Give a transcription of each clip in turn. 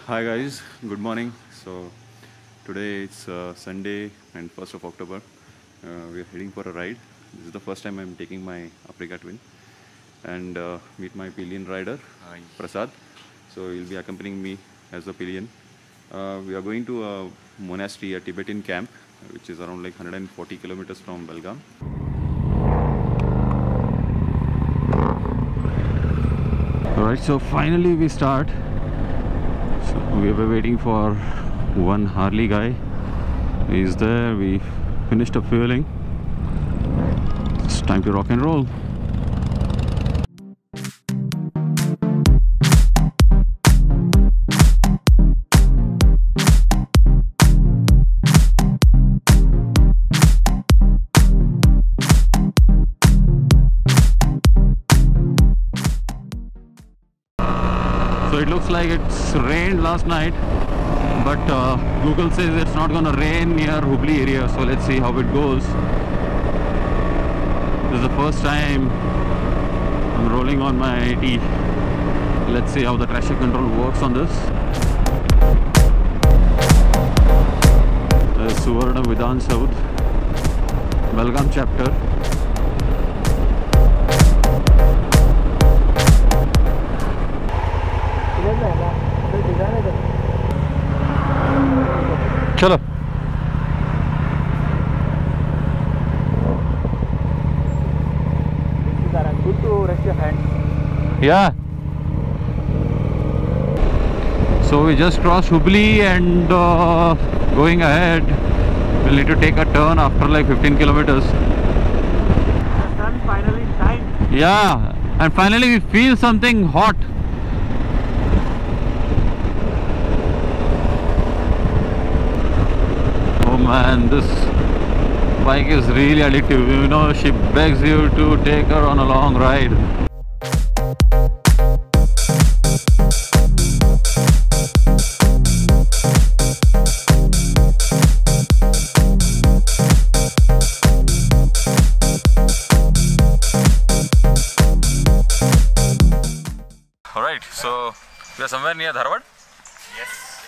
Hi guys, good morning. So today it's Sunday and 1st of October. We are heading for a ride. This is the first time I'm taking my Africa twin and meet my pillion rider, Prasad. So he'll be accompanying me as a pillion. We are going to a monastery, a Tibetan camp, which is around like 140 kilometers from Belagavi. Alright, so finally we start. So we were waiting for one Harley guy. He's there. We finished up fueling. It's time to rock and roll. So it looks like it's rained last night, but Google says it's not gonna rain near Hubli area, so let's see how it goes. This is the first time I'm rolling on my AT. Let's see how the traction control works on this. Suvarna Vidhan South, Belagavi chapter. Chalo. Good to rest your hands. Yeah. So we just crossed Hubli and going ahead, we'll need to take a turn after like 15 kilometers. The sun finally shines. Yeah, and finally we feel something hot. Man, this bike is really addictive. You know, she begs you to take her on a long ride. Alright, so we are somewhere near Dharwad?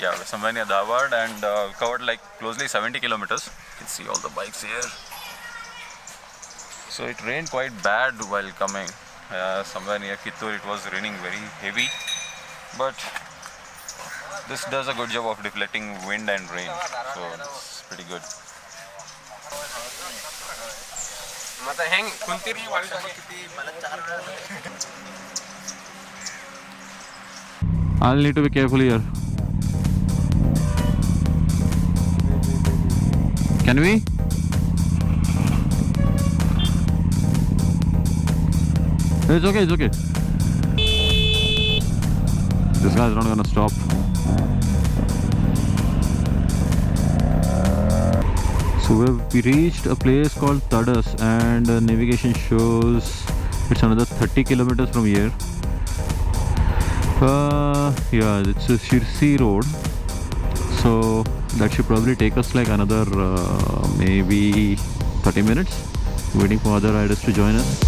Yeah, we're somewhere near Dharwad and covered like closely 70 kilometers. You can see all the bikes here. So it rained quite bad while coming. Somewhere near Kittur it was raining very heavy. But this does a good job of deflecting wind and rain. So it's pretty good. I'll need to be careful here. Can we? It's okay, it's okay. This guy's not gonna stop. So we reached a place called Tadas and navigation shows it's another 30 kilometers from here. Yeah, it's a Shirsi road. So that should probably take us like another maybe 30 minutes. Waiting for other riders to join us.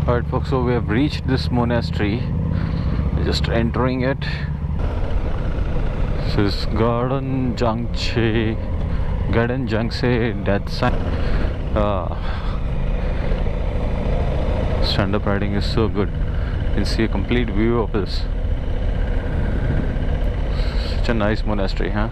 Alright folks, so we have reached this monastery. We're just entering it. This is Garden Jangse Death Sign. Stand-up riding is so good. You can see a complete view of this. Such a nice monastery, huh?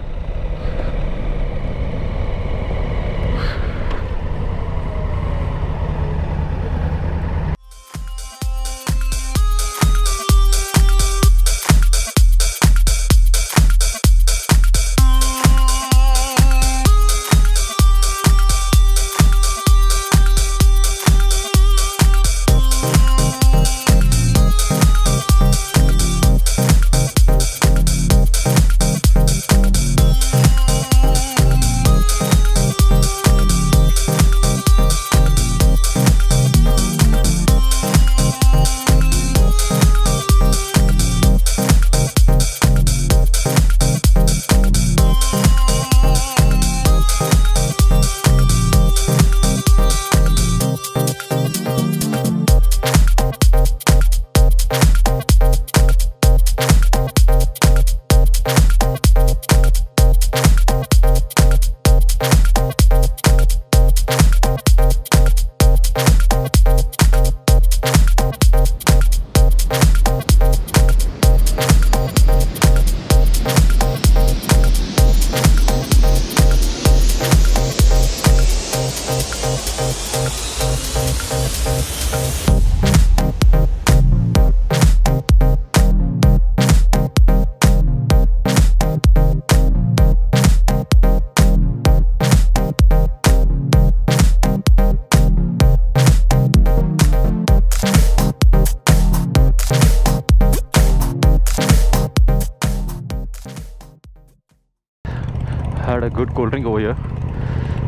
a good cold drink over here.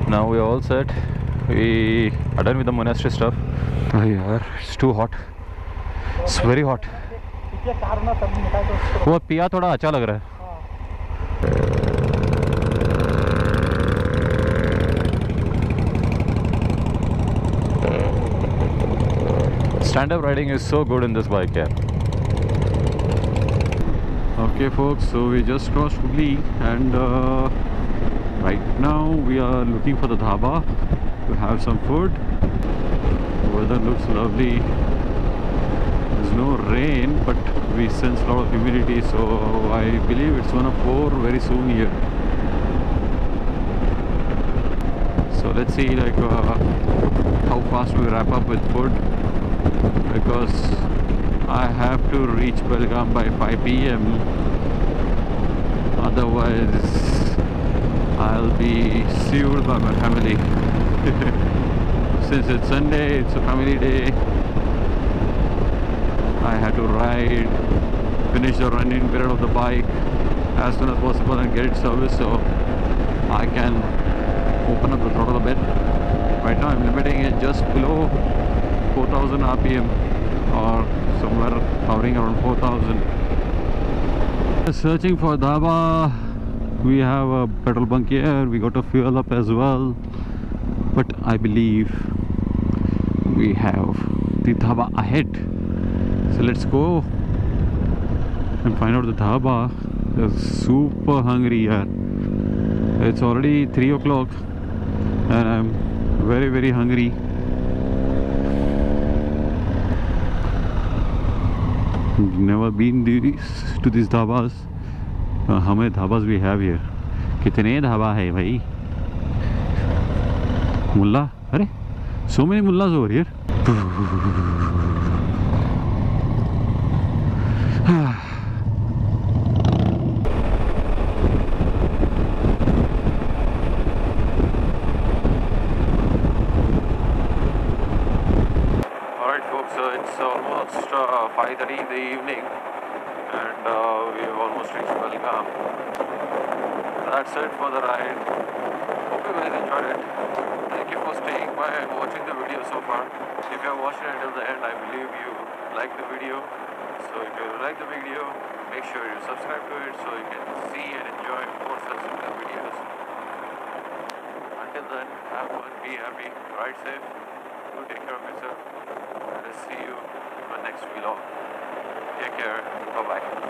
Now we are all set. We are done with the monastery stuff. Oh yeah, it's too hot. It's very hot. वो पिया थोड़ा अच्छा लग रहा है. Stand-up riding is so good in this bike, yeah. Okay folks, so we just crossed Hooghly and right now we are looking for the dhaba to have some food. The weather looks lovely. There's no rain, but we sense a lot of humidity, so I believe it's gonna pour very soon here. So let's see like how fast we wrap up with food, because I have to reach Belagavi by 5 PM. Otherwise I'll be sued by my family. Since it's Sunday, it's a family day, I had to ride, finish the running period of the bike as soon as possible and get it serviced so I can open up the throttle a bit. Right now I'm limiting it just below 4000 RPM or somewhere hovering around 4000. Searching for dhaba. We have a petrol bunk here, we got to fuel up as well, but I believe we have the dhaba ahead. So let's go and find out the dhaba. They're super hungry here. It's already 3 o'clock and I'm very hungry. Never been to these dhabas. How many dhabas we have here? कितने dhaba hai bhai? Mullah? Arey, so many mullahs over here. Alright folks, so it's almost 5:30 in the evening and we have almost reached Belagavi. That's it for the ride. Hope you guys enjoyed it. Thank you for staying by and watching the video so far. If you have watched it until the end, I believe you like the video. So if you like the video, make sure you subscribe to it so you can see and enjoy more such similar videos. Until then, have fun, be happy, ride safe, do take care of yourself, and I'll see you in my next vlog. Take care, bye bye.